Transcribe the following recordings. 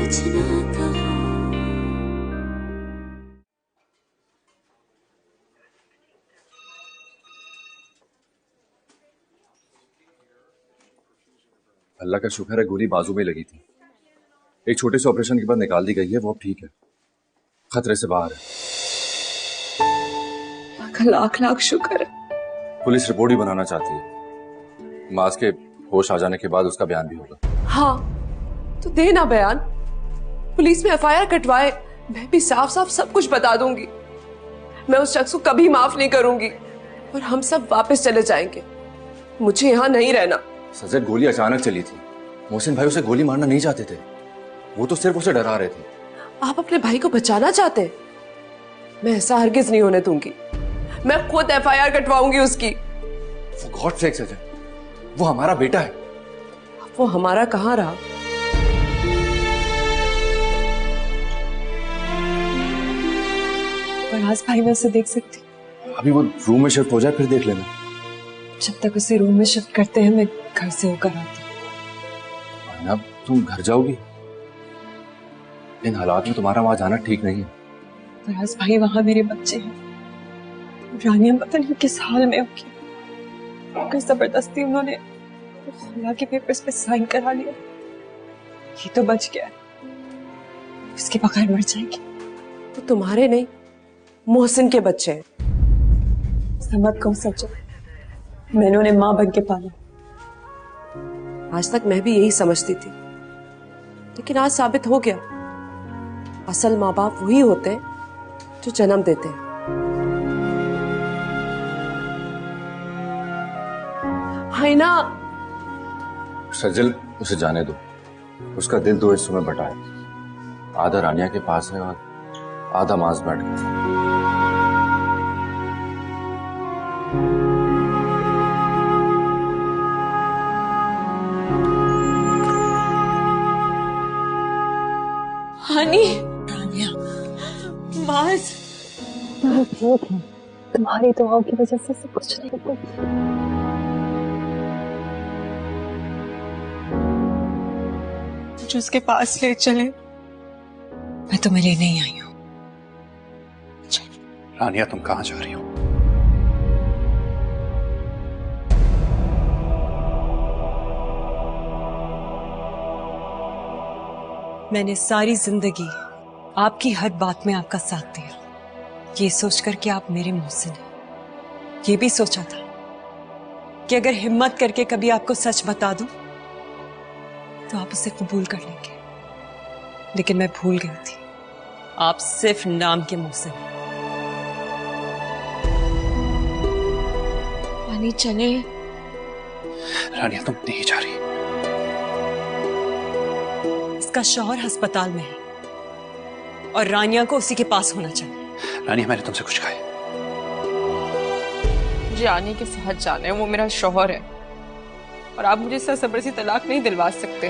कुछ ना कहो। अल्लाह का शुक्र है गोली बाजू में लगी थी। एक छोटे से ऑपरेशन के बाद निकाल दी गई है, वो अब ठीक है, खतरे से बाहर है। लाख लाख शुक्र है। पुलिस रिपोर्ट ही बनाना चाहती है, मास के होश आ जाने के बाद उसका बयान भी होगा। हाँ तो देना बयान, पुलिस में एफआईआर कटवाए, मैं भी साफ साफ सब कुछ बता दूंगी। मैं उस शख्स को कभी माफ नहीं करूंगी और हम सब वापस चले जाएंगे। मुझे यहाँ नहीं रहना। सजद, गोली अचानक चली थी, मोहसिन भाई उसे गोली मारना नहीं चाहते थे, वो तो सिर्फ उसे डरा रहे थे। आप अपने भाई को बचाना चाहते हैं? मैं ऐसा हरगिज नहीं होने दूंगी। मैं खुद एफआईआर कटवाऊंगी उसकी। For God's sake सजद, वो हमारा बेटा है। वो हमारा कहाँ रहा? फराज भाई मैं उसे देख सकती? अभी वो रूम में शिफ्ट हो जाए फिर देख लेना। जब तक उसे रूम में शिफ्ट करते हैं मैं घर से होकर आती हूँ। अब तुम घर जाओगी? इन हालात में तुम्हारा वहां जाना ठीक नहीं है। फराज भाई वहां मेरे बच्चे हैं, रानिया पता नहीं किस हाल में होगी। अगर जबरदस्ती उन्होंने खुला के पेपर्स पे साइन करा लिया, ये तो बच गया, इसके बगैर मर जाएगी। वो तुम्हारे नहीं, मोहसिन के बच्चे हैं। समझ कहो सच, मैंने उन्हें माँ बन के पाला। आज तक मैं भी यही समझती थी, लेकिन आज साबित हो गया, असल माँ बाप वही होते हैं जो जन्म देते हैं। है ना? सजल, उसे जाने दो, उसका दिल दो हिस्सों में बटा है, आधा रानिया के पास है और आधा मांस बैठ गया। हानी, रानिया, माज, ठीक है, तुम्हारी दुआओं की वजह से सब कुछ नहीं हुआ। जो उसके पास ले चले, मैं तुम्हें लेने ही आई हूँ। रानिया, तुम कहाँ जा रही हो? मैंने सारी जिंदगी आपकी हर बात में आपका साथ दिया, ये सोचकर कि आप मेरे मोहसिन हैं। ये भी सोचा था कि अगर हिम्मत करके कभी आपको सच बता दूं तो आप उसे कबूल कर लेंगे, लेकिन मैं भूल गई थी, आप सिर्फ नाम के मोहसिन हैं। पानी चले। रानिया, तुम नहीं जा रही। इसका शौहर अस्पताल में है और रानिया को उसी के पास होना चाहिए। रानिया, मैंने तुमसे कुछ कहा है? मुझे रानी के साथ जाना है, वो मेरा शौहर है और आप मुझे सब्र से तलाक नहीं दिलवा सकते।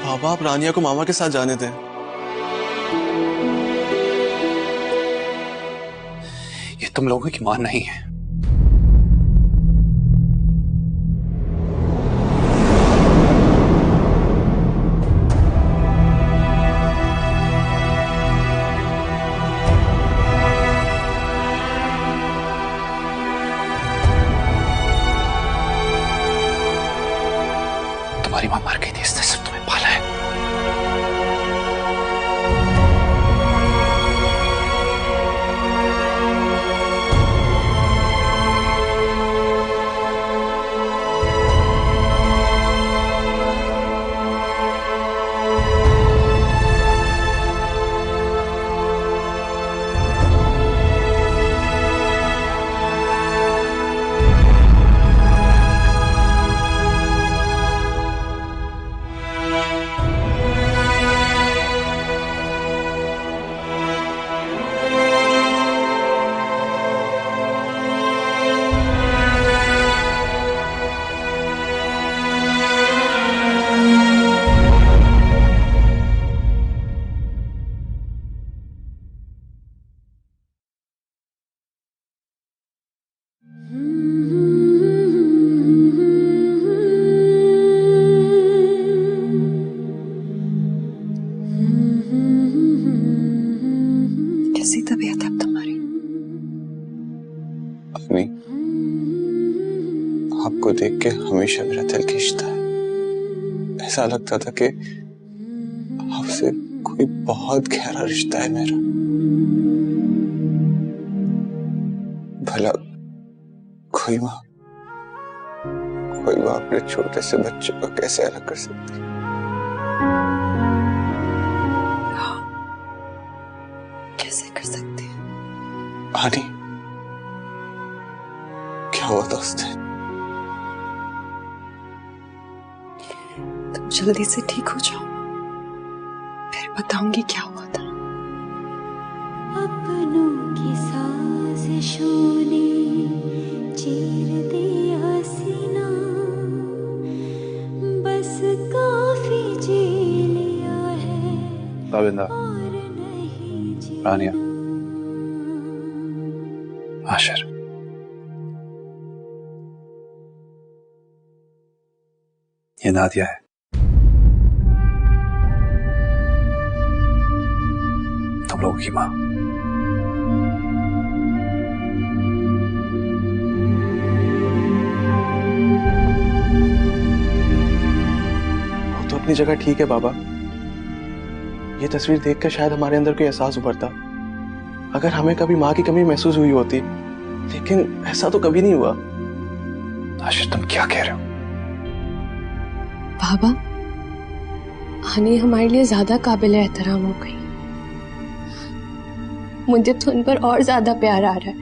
पापा, आप रानिया को मामा के साथ जाने दें। ये तुम लोगों की मान नहीं है। तुम्हारी मां मर गई थी, इसने सिर्फ तुम्हें पाला है। ऐसा लगता था कि आपसे कोई बहुत गहरा रिश्ता है मेरा। भला कोई माँ अपने छोटे से बच्चे को कैसे अलग कर सकती? कैसे कर सकते हैं? आनी, क्या हुआ था उस दिन? तुम जल्दी से ठीक हो जाओ, फिर बताऊंगी क्या हुआ था। अपनों की साजिशों ने चीर दिया सीना, बस काफी जी लिया है गोविंदा, और नहीं जीना। रानिया, आशिर, ये नादिया है, तुम लोगों की माँ। वो तो अपनी जगह ठीक है बाबा। ये तस्वीर देखकर शायद हमारे अंदर कोई एहसास उभरता, अगर हमें कभी माँ की कमी महसूस हुई होती, लेकिन ऐसा तो कभी नहीं हुआ। आशिर, तुम क्या कह रहे हो? बाबा, आनी हमारे लिए ज्यादा काबिल एहतराम हो गई। मुझे तो उन पर और ज्यादा प्यार आ रहा है।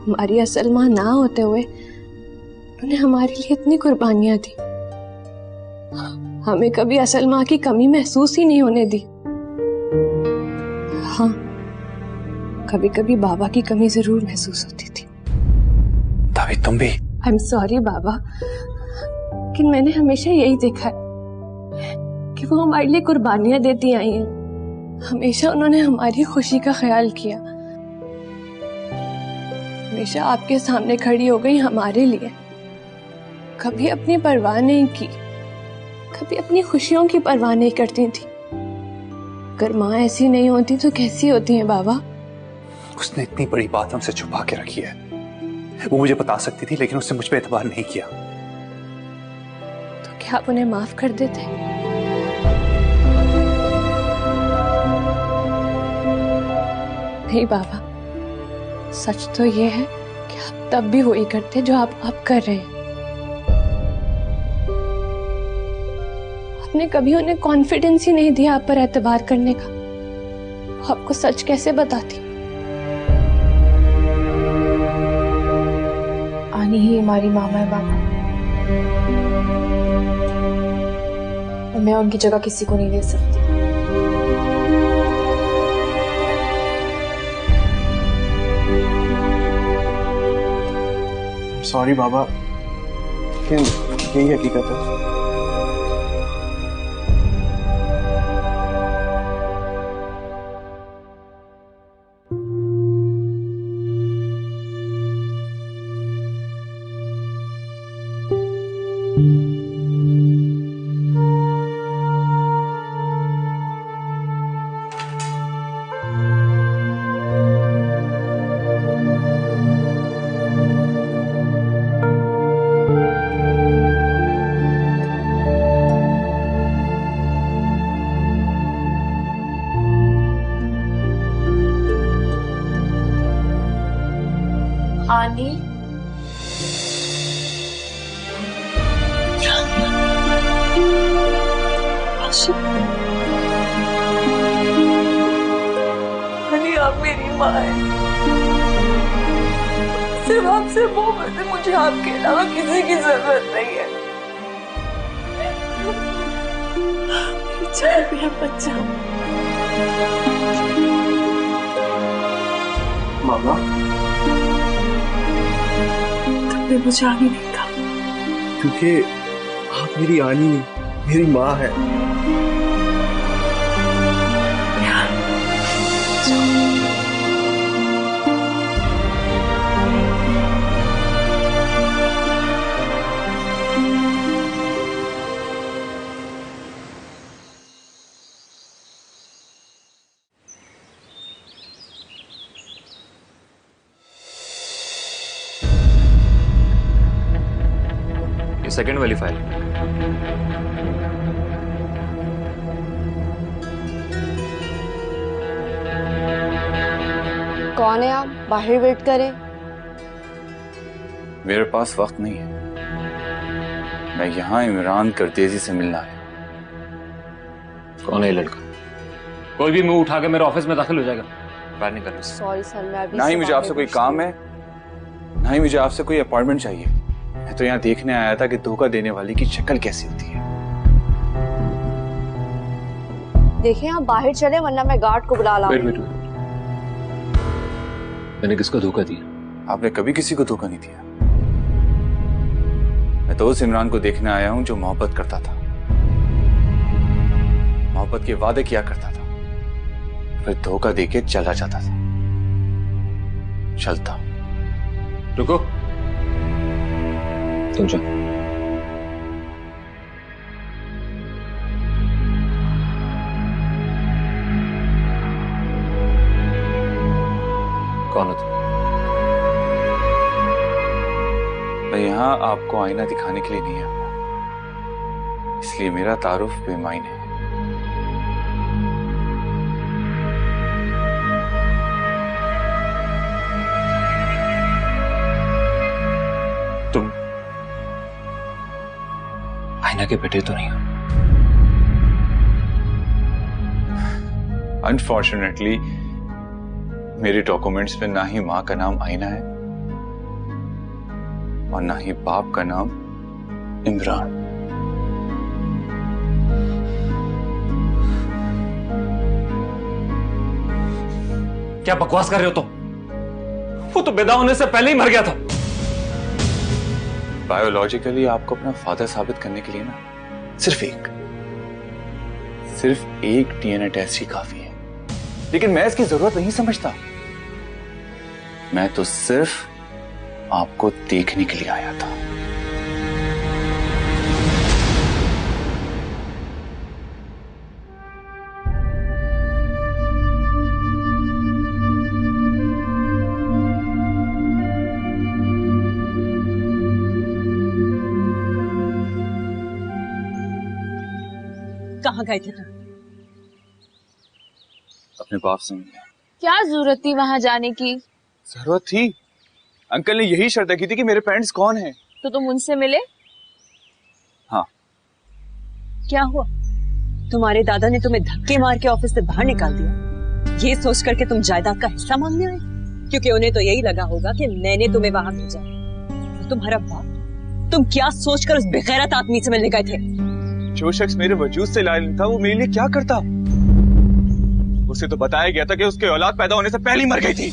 हमारी असल माँ ना होते हुए उन्होंने हमारे लिए इतनी कुर्बानियां दी, हमें कभी असल माँ की कमी महसूस ही नहीं होने दी। हाँ, कभी कभी बाबा की कमी जरूर महसूस होती थी। तभी तुम भी। आई एम सॉरी बाबा, लेकिन मैंने हमेशा यही देखा है कि वो हमारे लिए कुर्बानियां देती आई हैं। हमेशा उन्होंने हमारी खुशी का ख्याल किया, हमेशा आपके सामने खड़ी हो गई हमारे लिए। कभी अपनी परवाह नहीं की, कभी अपनी खुशियों की परवाह नहीं करती थी। अगर माँ ऐसी नहीं होती तो कैसी होती है बाबा? उसने इतनी बड़ी बात हमसे छुपा के रखी है। वो मुझे बता सकती थी, लेकिन उसने मुझ पे एतबार नहीं किया। तो क्या आप उन्हें माफ कर देते? नहीं बाबा, सच तो ये है कि आप तब भी वही करते जो आप अब कर रहे हैं। आपने कभी उन्हें कॉन्फिडेंस ही नहीं दिया आप पर एतबार करने का। वो आपको सच कैसे बताती? आनी ही हमारी मामा है बाबा, और मैं उनकी जगह किसी को नहीं ले सकती। सॉरी बाबा, लेकिन यही हकीकत है। आनी, आनी, आप मेरी माँ है। सिर्फ आपसे मोहब्बत है, मुझे आपके अलावा किसी की जरूरत नहीं है। मेरा बच्चा। मामा, तुमने मुझे आने नहीं कहा, क्योंकि आप मेरी आनी नहीं, मेरी माँ है। सेकंड वाली फाइल। कौन है आप? बाहर वेट करें। मेरे पास वक्त नहीं है, मैं यहाँ इमरान करतेजी से मिलना है। कौन है ये लड़का? कोई भी मुंह उठा के मेरे ऑफिस में दाखिल हो जाएगा। बाहर निकल। सॉरी सर, मैं अभी ना ही मुझे आपसे कोई काम है, ना ही मुझे आपसे कोई अपॉइंटमेंट चाहिए। मैं तो यहाँ देखने आया था कि धोखा देने वाली की शक्ल कैसी होती है। देखिए आप बाहर चले वरना मैं गार्ड को बुला लाऊंगी। वेट। मैंने किसको धोखा दिया? आपने कभी किसी को धोखा नहीं दिया। मैं तो उस इमरान को देखने आया हूं जो मोहब्बत करता था, मोहब्बत के वादे किया करता था, फिर धोखा देके चला जाता था। चलता। रुको, तुम जाओ। कौन हो तुम? मैं यहाँ आपको आईना दिखाने के लिए नहीं आया, इसलिए मेरा तारुफ बेमायने है। तुम आईना के बेटे तो नहीं हो? अनफॉर्चुनेटली मेरे डॉक्यूमेंट्स में ना ही माँ का नाम आईना है और ना ही बाप का नाम इमरान। क्या बकवास कर रहे हो तुम? वो तो पैदा होने से पहले ही मर गया था। बायोलॉजिकली आपको अपना फादर साबित करने के लिए ना सिर्फ एक डीएनए टेस्ट ही काफी है, लेकिन मैं इसकी जरूरत नहीं समझता। मैं तो सिर्फ आपको देखने के लिए आया था। कहाँ गए थे तुम? अपने बाप से मिलने। क्या जरूरत थी वहां जाने की? जरूरत थी, अंकल ने यही शर्त की थी कि मेरे पेरेंट्स कौन हैं। तो तुम उनसे मिले? हाँ। क्या हुआ? तुम्हारे दादा ने तुम्हें धक्के मार के ऑफिस से बाहर निकाल दिया, ये सोच करके तुम जायदाद का हिस्सा मांगने आए? क्योंकि उन्हें तो यही लगा होगा कि मैंने तुम्हें वहां भेजा। तो तुम्हारा बाप, तुम क्या सोचकर उस बेगैरत आदमी से मिलने गए थे? जो शख्स मेरे वजूद से लायल था वो मेरे लिए क्या करता? उसे तो बताया गया था कि उसके औलाद पैदा होने से पहले ही मर गई थी।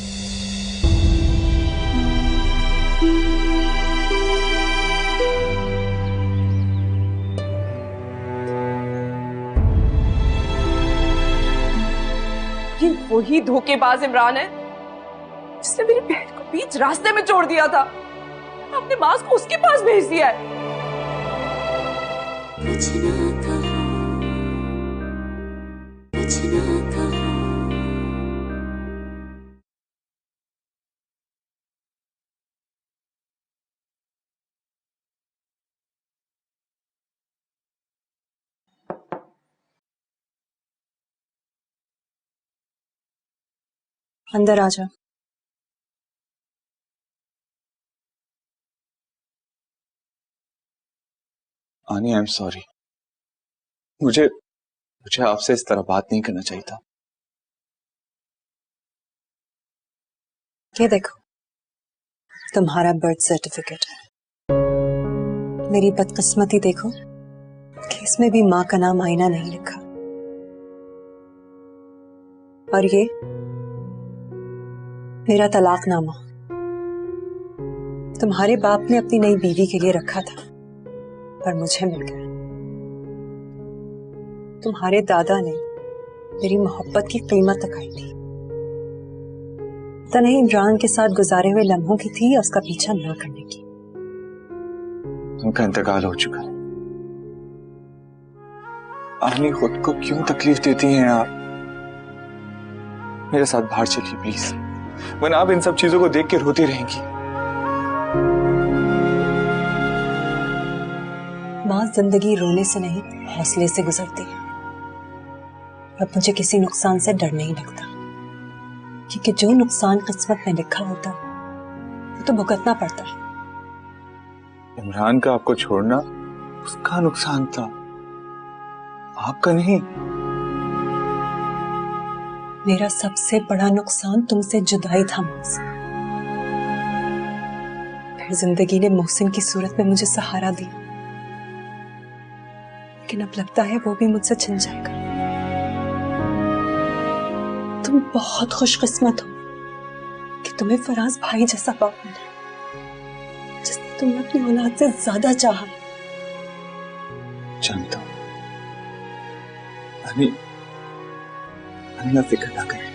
ये वही धोखेबाज इमरान है जिसने मेरी बहन को बीच रास्ते में छोड़ दिया था। अपने बास को उसके पास भेज दिया है। कुछ ना कहो, कुछ ना कहो। अंदर आ जा। आनी, आई एम सॉरी। मुझे आपसे इस तरह बात नहीं करना चाहिए था। ये देखो, तुम्हारा बर्थ सर्टिफिकेट है। मेरी बदकिस्मती देखो कि इसमें भी माँ का नाम आईना नहीं लिखा। और ये मेरा तलाकनामा तुम्हारे बाप ने अपनी नई बीवी के लिए रखा था, पर मुझे मिल गया। तुम्हारे दादा ने मेरी मोहब्बत की कीमत तकाई थी। तो नहीं इमरान के साथ गुजारे हुए लम्हों की थी, उसका पीछा न करने की। उनका इंतकाल हो चुका है। आनी, खुद को क्यों तकलीफ देती हैं आप? मेरे साथ बाहर चलिए प्लीज, वरना आप इन सब चीजों को देख के रोती रहेंगी। माँ, जिंदगी रोने से नहीं हौसले से गुजरती है। अब मुझे किसी नुकसान से डर नहीं लगता, क्योंकि जो नुकसान किस्मत में लिखा होता वो तो भुगतना पड़ता है। इमरान का आपको छोड़ना उसका नुकसान था, आपका नहीं। मेरा सबसे बड़ा नुकसान तुमसे जुदाई था मोहसिन। फिर जिंदगी ने मोहसिन की सूरत में मुझे सहारा दिया, लेकिन अब लगता है वो भी मुझसे छिन जाएगा। तुम बहुत खुशकिस्मत हो कि तुम्हें फराज भाई जैसा बाप मिला, जिसने तुम्हें अपनी औलाद से ज्यादा चाहा। जानता हूं, अन्ना फिक्र ना करें।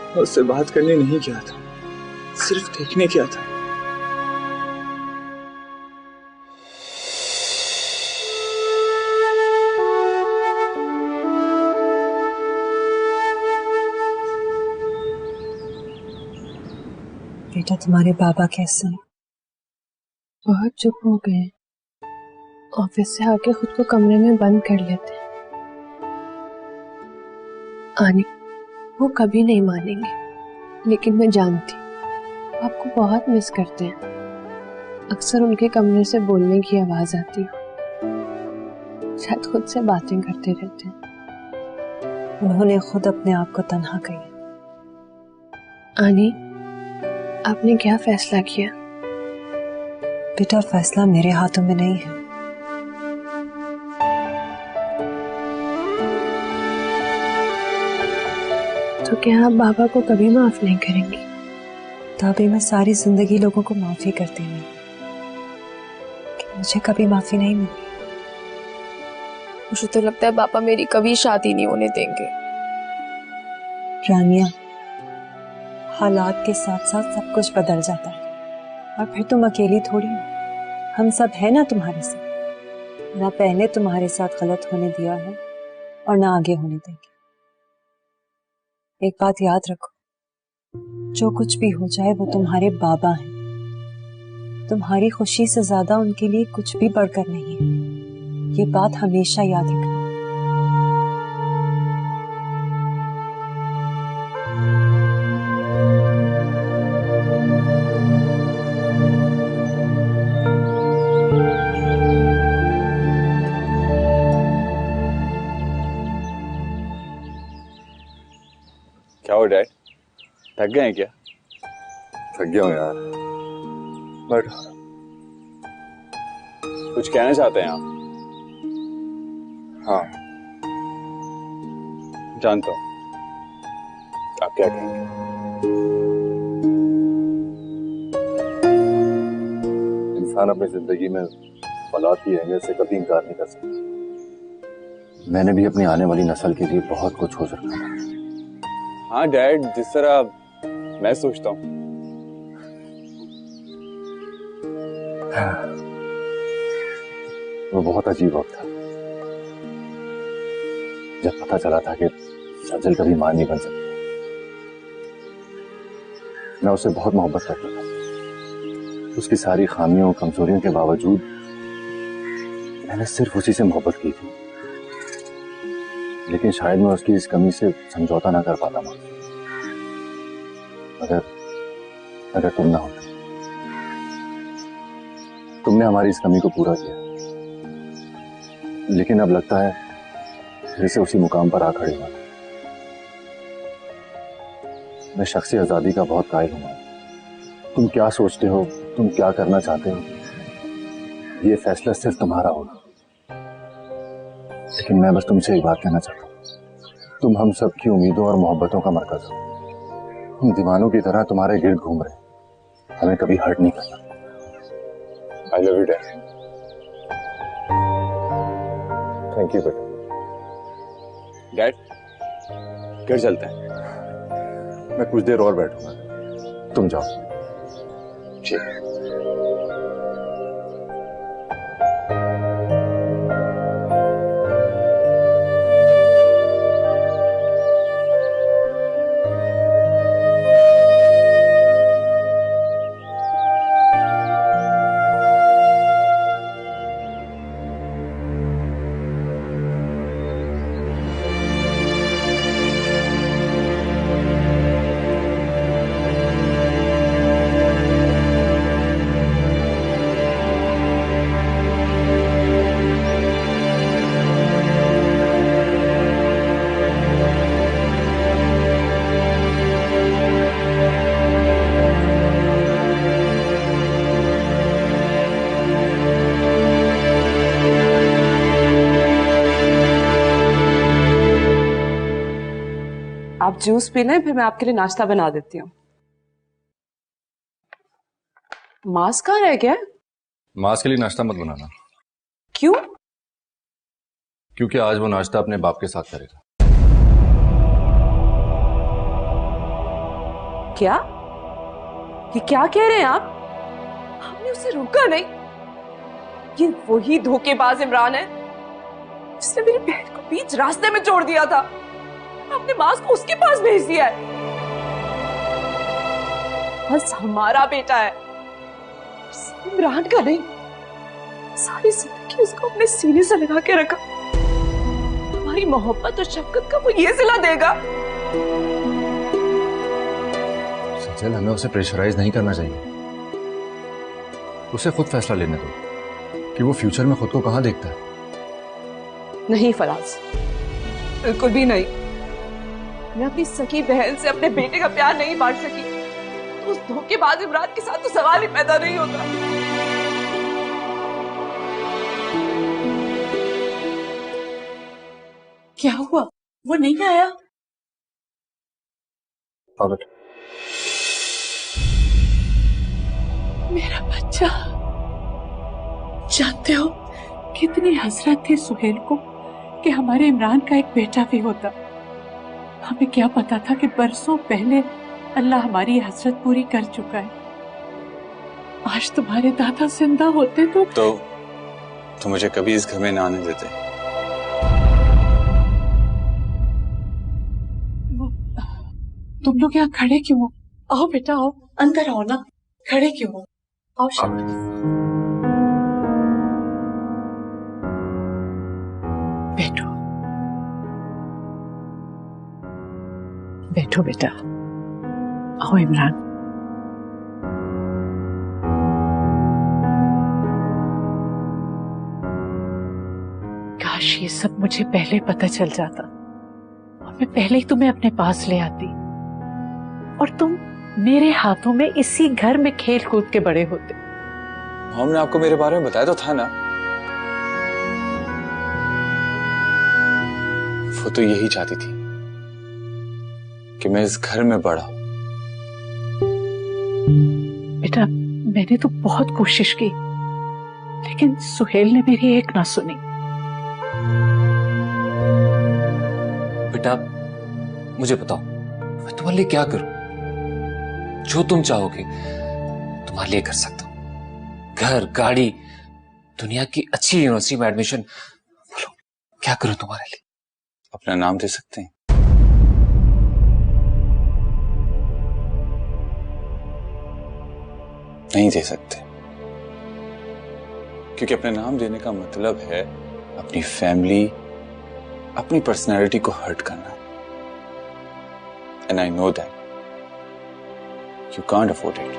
मैं उससे बात करने नहीं गया था, सिर्फ देखने गया था। बेटा, तुम्हारे बाबा कैसे हैं? बहुत चुप हो गए, ऑफिस से आके खुद को कमरे में बंद कर लेते हैं। आनी, वो कभी नहीं मानेंगे, लेकिन मैं जानती आपको बहुत मिस करते हैं। अक्सर उनके कमरे से बोलने की आवाज आती है, शायद खुद से बातें करते रहते हैं। उन्होंने खुद अपने आप को तन्हा किया। आनी, आपने क्या फैसला किया? बेटा, फैसला मेरे हाथों में नहीं है। तो क्या आप बाबा को कभी माफ नहीं करेंगी? तभी मैं सारी जिंदगी लोगों को माफी करती हूँ कि मुझे कभी माफी नहीं मिली। मुझे तो लगता है पापा मेरी कभी शादी नहीं होने देंगे। रानिया, हालात के साथ साथ सब कुछ बदल जाता है, और फिर तुम अकेली थोड़ी हो। हम सब है ना तुम्हारे साथ। ना पहले तुम्हारे साथ गलत होने दिया है और ना आगे होने देंगे। एक बात याद रखो, जो कुछ भी हो जाए वो तुम्हारे बाबा हैं। तुम्हारी खुशी से ज्यादा उनके लिए कुछ भी बढ़कर नहीं है। ये बात हमेशा याद रखना। क्या हो डैड, थक गए हैं क्या? थक गया हूँ यार, बट कुछ कहना चाहते हैं आप? हाँ, जानता हूँ आप क्या कहेंगे। इंसान अपनी जिंदगी में औलाद की अहमियत से कभी इनकार नहीं कर सकता। मैंने भी अपनी आने वाली नस्ल के लिए बहुत कुछ सोच रखा था। हाँ डैड, जिस तरह मैं सोचता हूँ। वो बहुत अजीब वक्त था जब पता चला था कि सजल कभी मां नहीं बन सकती। मैं उससे बहुत मोहब्बत करता था। उसकी सारी खामियों कमजोरियों के बावजूद मैंने सिर्फ उसी से मोहब्बत की थी, लेकिन शायद मैं उसकी इस कमी से समझौता ना कर पाता मां। अगर तुम ना होते, तुमने हमारी इस कमी को पूरा किया, लेकिन अब लगता है फिर से उसी मुकाम पर आ खड़े हुआ। मैं शख्सी आजादी का बहुत कायल हूं। तुम क्या सोचते हो, तुम क्या करना चाहते हो, ये फैसला सिर्फ तुम्हारा होगा। लेकिन मैं बस तुमसे एक बात कहना चाहता हूं, तुम हम सब की उम्मीदों और मोहब्बतों का मरकज हो। हम दीवानों की तरह तुम्हारे गिर्द घूम रहे, हमें कभी हर्ट नहीं करना। I love you dad. Thank you बेटा। डैड, घर चलते हैं। मैं कुछ देर और बैठूंगा, तुम जाओ। ठीक। जूस पी लें, फिर मैं आपके लिए नाश्ता बना देती हूँ। मास्क कहाँ रह गया? मास के लिए नाश्ता मत बनाना। क्यों? क्योंकि आज वो नाश्ता अपने बाप के साथ करेगा। क्या? ये क्या कह रहे हैं आप? हमने उसे रोका नहीं। ये वही धोखेबाज इमरान है जिसने मेरी बहन को बीच रास्ते में छोड़ दिया था। आपने मास्क को उसके पास भेज दिया है। बस हमारा बेटा है, इमरान का नहीं। सारी जिंदगी उसको अपने सीने से लगा के रखा। हमारी मोहब्बत और शफकत का वो ये सिला देगा। सचल, हमें उसे प्रेशराइज नहीं करना चाहिए। उसे खुद फैसला लेने दो कि वो फ्यूचर में खुद को कहां देखता है। नहीं फराज, बिल्कुल भी नहीं। मैं अपनी सगी बहन से अपने बेटे का प्यार नहीं बांट सकी तो उस धोखेबाज इमरान के साथ तो सवाल ही पैदा नहीं होता। क्या हुआ? वो नहीं आया? पागल। मेरा बच्चा। जानते हो कितनी हसरत थी सुहेल को कि हमारे इमरान का एक बेटा भी होता। हमें क्या पता था कि बरसों पहले अल्लाह हमारी हसरत पूरी कर चुका है। आज तुम्हारे दादा जिंदा होते तो मुझे कभी इस घर में ना आने देते। तुम लोग यहाँ खड़े क्यों हो? आओ बेटा आओ, अंदर आओ ना। खड़े क्यों हो? आओ शाबाश। बैठो बैठो बेटा। आओ इमरान। काश ये सब मुझे पहले पता चल जाता और मैं पहले ही तुम्हें अपने पास ले आती और तुम मेरे हाथों में इसी घर में खेल कूद के बड़े होते। हमने आपको मेरे बारे में बताया तो था ना। वो तो यही चाहती थी कि मैं इस घर में बड़ा हूं। बेटा मैंने तो बहुत कोशिश की लेकिन सुहेल ने मेरी एक ना सुनी। बेटा मुझे बताओ, मैं तुम्हारे लिए क्या करूं? जो तुम चाहोगे तुम्हारे लिए कर सकता हूं। घर, गाड़ी, दुनिया की अच्छी यूनिवर्सिटी में एडमिशन। बोलो क्या करूं तुम्हारे लिए? अपना नाम दे सकते हैं? नहीं दे सकते, क्योंकि अपने नाम देने का मतलब है अपनी फैमिली, अपनी पर्सनैलिटी को हर्ट करना। And I know that you can't afford it.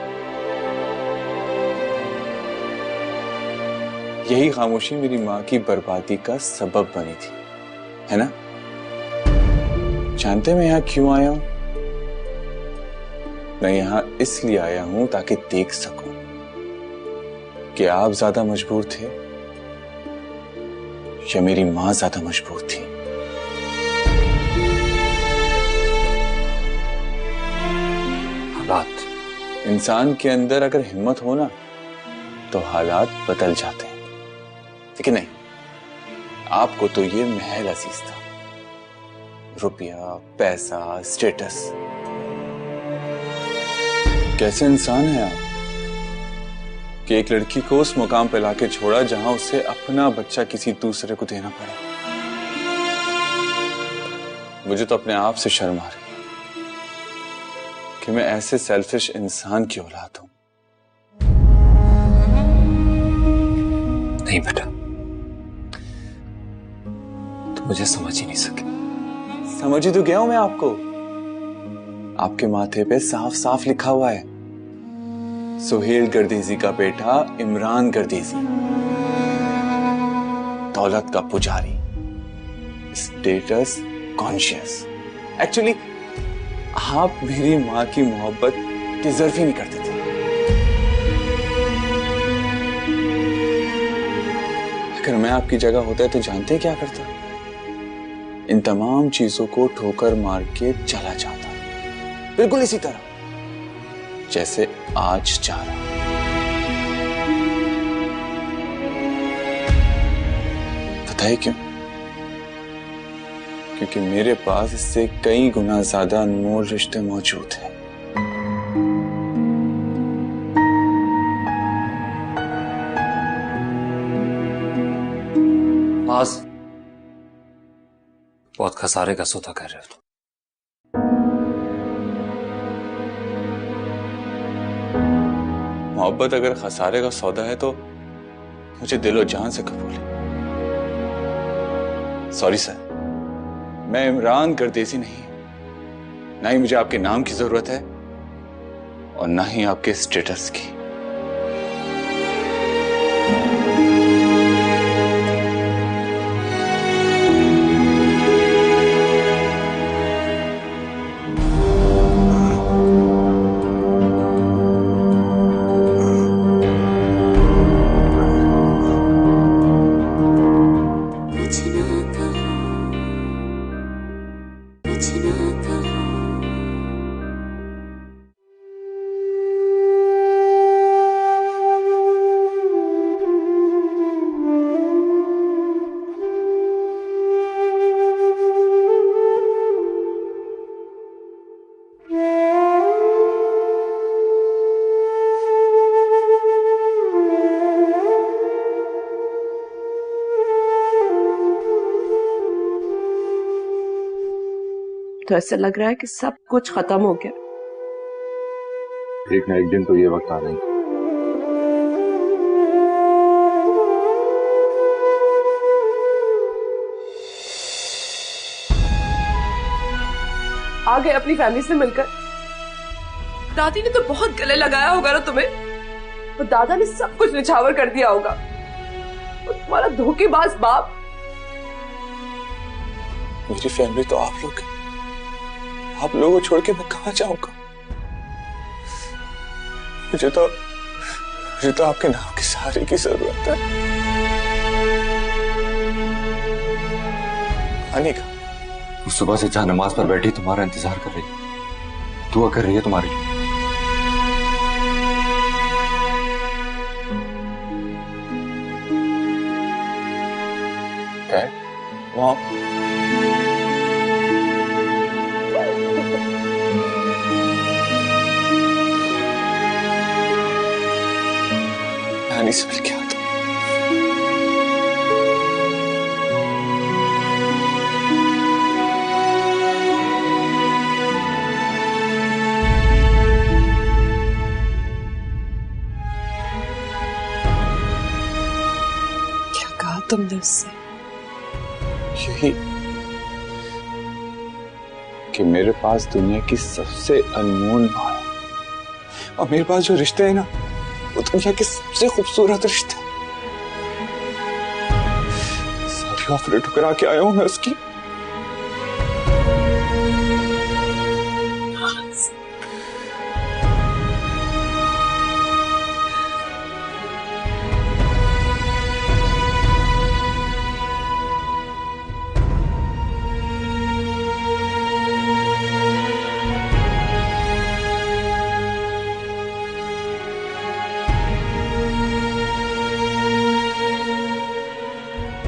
यही खामोशी मेरी मां की बर्बादी का सबब बनी थी, है ना? जानते मैं यहां क्यों आया हूं? मैं यहां इसलिए आया हूं ताकि देख सकूं कि आप ज्यादा मजबूर थे या मेरी मां ज्यादा मजबूर थी। हालात, इंसान के अंदर अगर हिम्मत हो ना तो हालात बदल जाते हैं। लेकिन नहीं, आपको तो ये महल अजीज था, रुपया, पैसा, स्टेटस। कैसे इंसान है आप कि एक लड़की को उस मुकाम पे लाके छोड़ा जहां उसे अपना बच्चा किसी दूसरे को देना पड़ा। मुझे तो अपने आप से शर्म आ रही कि मैं ऐसे सेल्फिश इंसान की औलाद हूं। नहीं बेटा, तुम मुझे समझ ही नहीं सके। समझ ही तो गया हूं मैं आपको। आपके माथे पे साफ साफ लिखा हुआ है, सुहेल गर्देजी का बेटा इमरान गर्देजी, दौलत का पुजारी, स्टेटस कॉन्शियस। एक्चुअली आप मेरी मां की मोहब्बत डिजर्व ही नहीं करते थे। अगर मैं आपकी जगह होता तो जानते क्या करता? इन तमाम चीजों को ठोकर मार के चला जाता, बिल्कुल इसी तरह जैसे आज जा रहा हूं। बताइए क्यों? क्योंकि मेरे पास इससे कई गुना ज्यादा अनमोल रिश्ते मौजूद हैं। आज बहुत खसारे का सौदा कर रहे हो तुम। मोहब्बत अगर खसारे का सौदा है तो मुझे दिलो जान से कबूल है। सॉरी सर, मैं इमरान गर्देसी नहीं, ना ही मुझे आपके नाम की जरूरत है और ना ही आपके स्टेटस की। तो ऐसा लग रहा है कि सब कुछ खत्म हो गया। एक ना एक दिन तो ये वक्त आना ही। आ गए अपनी फैमिली से मिलकर। दादी ने तो बहुत गले लगाया होगा ना तुम्हें, और दादा ने सब कुछ निछावर कर दिया होगा। और तुम्हारा धोखेबाज बाप। मेरी फैमिली तो आप लोग, आप लोगों को छोड़ के मैं कहां जाऊंगा? मुझे तो आपके नाम की सहारे की जरूरत है। अनिका, वो सुबह से जहां नमाज पर बैठी तुम्हारा इंतजार कर रही है, दुआ कर रही है तुम्हारे लिए। मॉम, नानी से मिल के आता। क्या कहा तुमने उससे? यही कि मेरे पास दुनिया की सबसे अनमोल माँ है, और मेरे पास जो रिश्ते हैं ना, वो दुनिया के सबसे खूबसूरत रिश्ते। सारी ऑफरें ठुकरा के आया हूं मैं उसकी।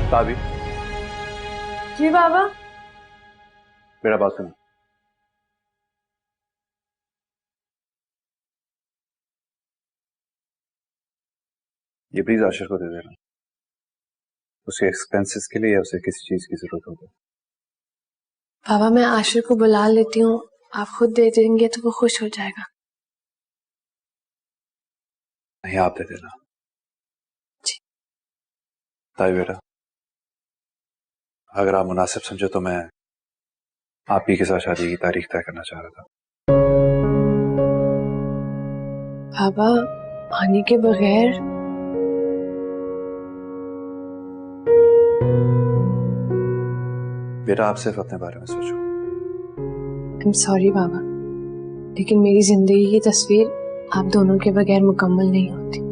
दादी, जी बाबा। मेरा बात सुनो। ये प्लीज आशिर को दे देना, उसके एक्सपेंसेस के लिए या उसे किसी चीज की जरूरत हो तो। बाबा मैं आशिर को बुला लेती हूँ, आप खुद दे देंगे तो वो खुश हो जाएगा। नहीं, आप दे देना। जी। ताई बेटा, अगर आप मुनासिब समझो तो मैं आप ही के साथ शादी की तारीख तय करना चाह रहा था। बाबा आने के बगैर बेटा, आप सिर्फ अपने बारे में सोचो। आई एम सॉरी बाबा, लेकिन मेरी जिंदगी की तस्वीर आप दोनों के बगैर मुकम्मल नहीं होती।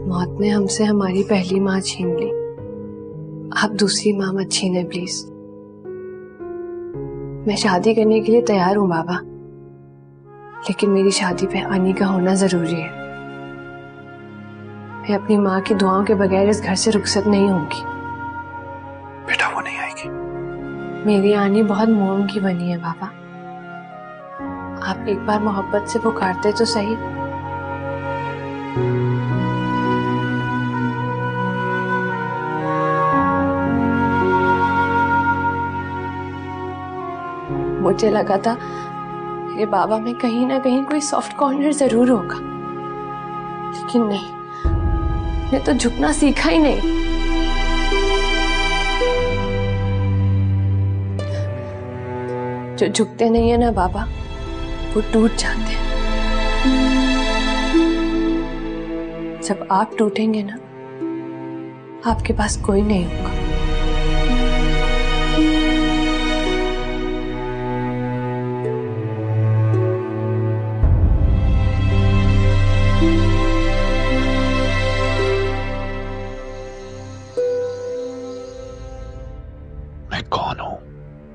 मौत ने हमसे हमारी पहली माँ छीन ली, आप दूसरी माँ मत छीने प्लीज। मैं शादी करने के लिए तैयार हूँ बाबा, लेकिन मेरी शादी पे आनी का होना जरूरी है। मैं अपनी माँ की दुआओं के बगैर इस घर से रुखसत नहीं होंगी। बेटा वो नहीं आएगी। मेरी आनी बहुत मोम की बनी है बाबा, आप एक बार मोहब्बत से पुकारते तो सही। मुझे लगा था मेरे बाबा में कहीं ना कहीं कोई सॉफ्ट कॉर्नर जरूर होगा, लेकिन नहीं, मैंने तो झुकना सीखा ही नहीं। जो झुकते नहीं है ना बाबा, वो टूट जाते हैं। जब आप टूटेंगे ना, आपके पास कोई नहीं होगा।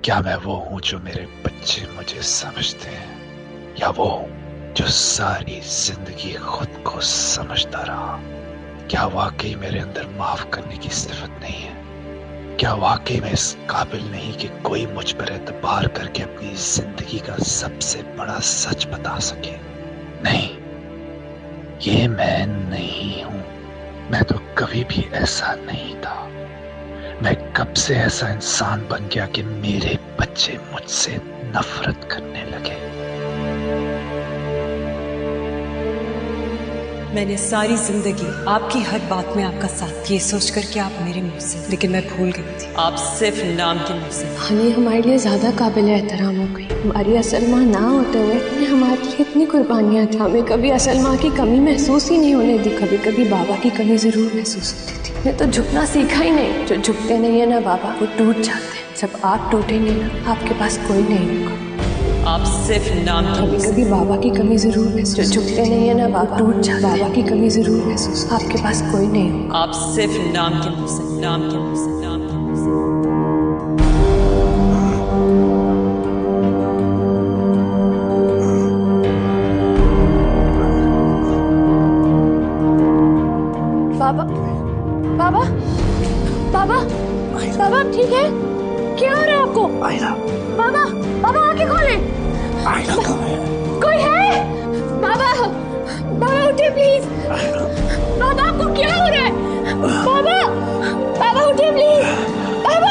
क्या मैं वो हूं जो मेरे बच्चे मुझे समझते हैं, या वो हूं जो सारी जिंदगी खुद को समझता रहा? क्या वाकई मेरे अंदर माफ करने की सिफत नहीं है? क्या वाकई मैं इस काबिल नहीं कि कोई मुझ पर एतबार करके अपनी जिंदगी का सबसे बड़ा सच बता सके? नहीं, ये मैं नहीं हूं। मैं तो कभी भी ऐसा नहीं था। मैं कब से ऐसा इंसान बन गया कि मेरे बच्चे मुझसे नफरत करने लगे। मैंने सारी जिंदगी आपकी हर बात में आपका साथ, ये सोचकर कि आप मेरे मुंह से, लेकिन मैं भूल गई थी आप सिर्फ नाम के मुंह से। हानि हमारे लिए ज्यादा काबिल एहतराम हो गई। हमारी असल माँ ना होते हुए हमारे लिए इतनी कुर्बानियां थी। हमें कभी असल माँ की कमी महसूस ही नहीं होने दी। कभी कभी बाबा की कमी जरूर महसूस होती थी। मैं तो झुकना सीखा ही नहीं। जो झुकते नहीं है ना बाबा, वो टूट जाते हैं। जब आप टूटेंगे ना, आपके पास कोई नहीं होगा। आप सिर्फ नाम के कभी कभी बाबा की कमी जरूर महसूस। जो झुकते नहीं है ना बाबा, टूट जाते हैं। बाबा की कमी जरूर महसूस। आपके पास कोई नहीं होगा। आप सिर्फ नाम के मुंह से, नाम के मुंह से, नाम के मुंह से। बाबा, बाबा, बाबा, बाबा ठीक है? क्या हो रहा है आपको? बाबा, बाबा आंखें खोले। कोई है? बाबा, बाबा उठे प्लीज। बाबा आपको क्या हो रहा है? बाबा, बाबा उठे प्लीज। बाबा,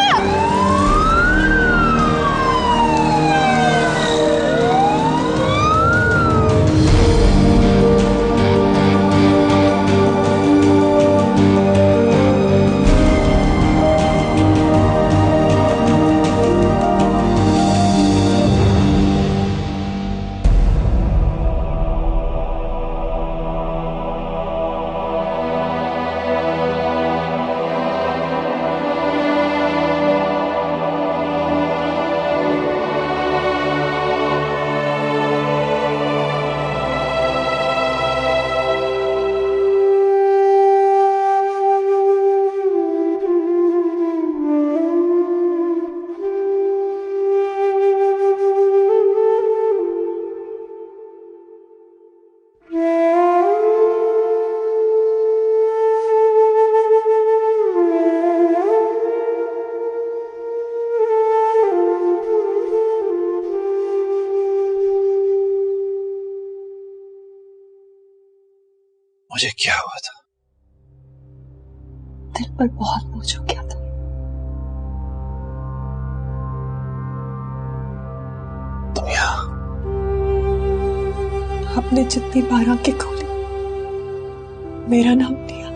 मुझे क्या हुआ था? दिल पर बहुत बोझ हो गया था। तुम यहाँ? आपने जितनी बार आंखें खोली, मेरा नाम लिया,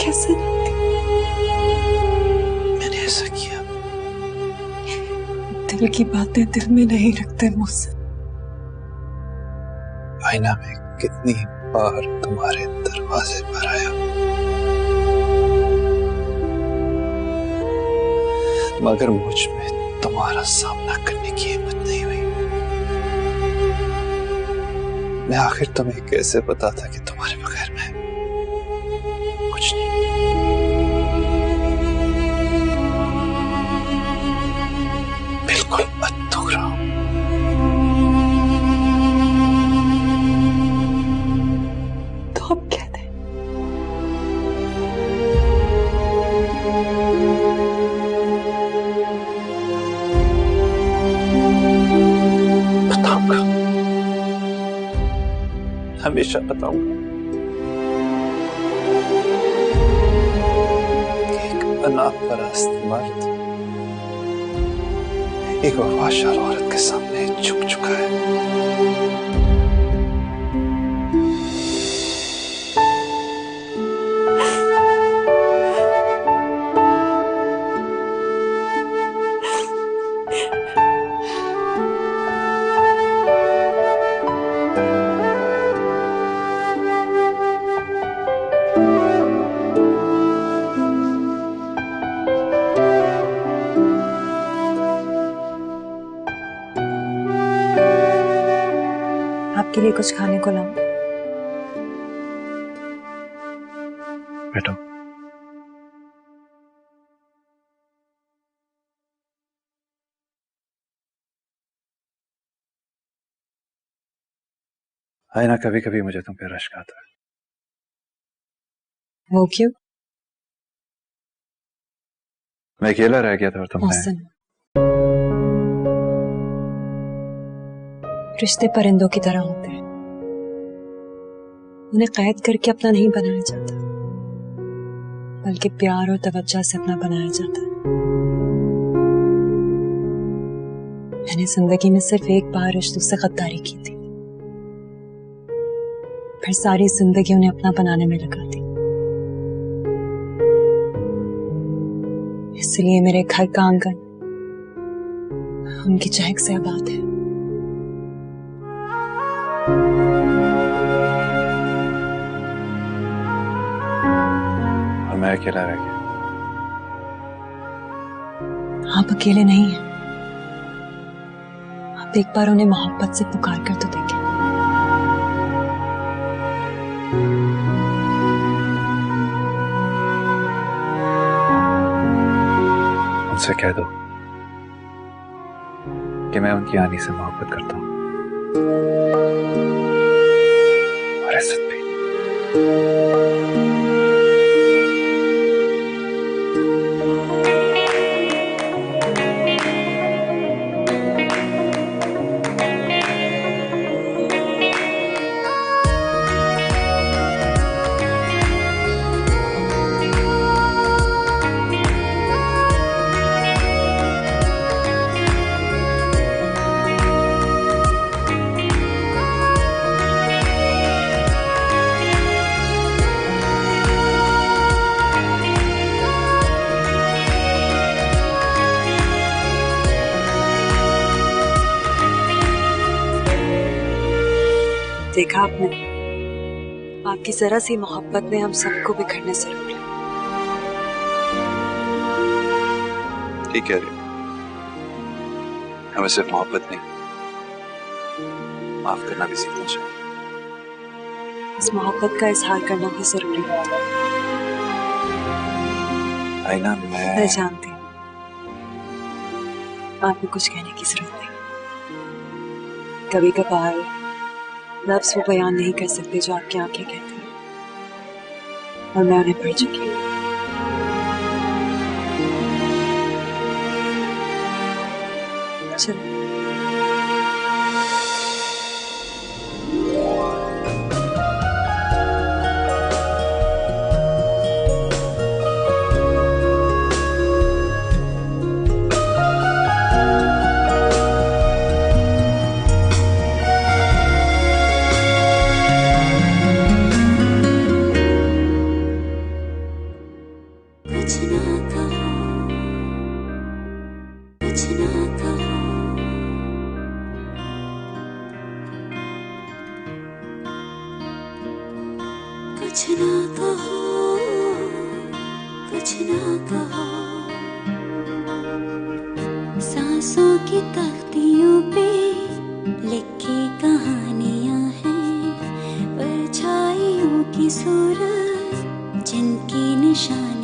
कैसे नाम लिया? मैंने ऐसा किया? दिल की बातें दिल में नहीं रखते मुझसे। आईना में कितनी बार तुम्हारे दरवाजे पर आया, मगर मुझ में तुम्हारा सामना करने की हिम्मत नहीं हुई। मैं आखिर तुम्हें कैसे बताता कि तुम्हारे बगैर मैं कुछ नहीं। हमेशा बताऊंगा। एक अनाथ परस्त मर्द एक वफादार औरत के सामने झुक चुका है। आपके लिए कुछ खाने को लाऊं? बैठो। है ना, कभी कभी मुझे तुम पे रश्क आता है। वो क्यों? मैं अकेला रह गया था और तुम मौसम, रिश्ते परिंदों की तरह होते हैं, उन्हें कैद करके अपना नहीं बनाया जाता, बल्कि प्यार और तवज्जो से अपना बनाया जाता है। मैंने जिंदगी में सिर्फ एक बार रिश्तों से गद्दारी की थी, फिर सारी जिंदगी उन्हें अपना बनाने में लगा दी। इसलिए मेरे घर का आंगन उनकी चहक से आबाद है। और मैं अकेला रह गया। आप अकेले नहीं हैं। आप एक बार उन्हें मोहब्बत से पुकार कर तो देखें। उनसे कह दो कि मैं उनकी आनी से मोहब्बत करता हूं और इज्जत भी। देखा आपने, आपकी जरा सी मोहब्बत ने हम सबको बिखरने से रोक लिया। ठीक कह रही, हमें सिर्फ मोहब्बत नहीं, माफ करना भी सीखना चाहिए। इस मोहब्बत का इजहार करना भी जरूरी होता है। आईना, मैं जानती हूँ आपको कुछ कहने की जरूरत नहीं। कभी कभार लफ्ज़ वो बयान नहीं कर सकते जो आपकी आंखें कहती हैं, और मैं उन्हें पढ़ चुकी हूँ। चलो। कुछ ना कहो, कुछ ना कहो, सांसों की तख्तियों पे लिखी कहानियां हैं, परछाइयों की सूरत जिनकी निशानी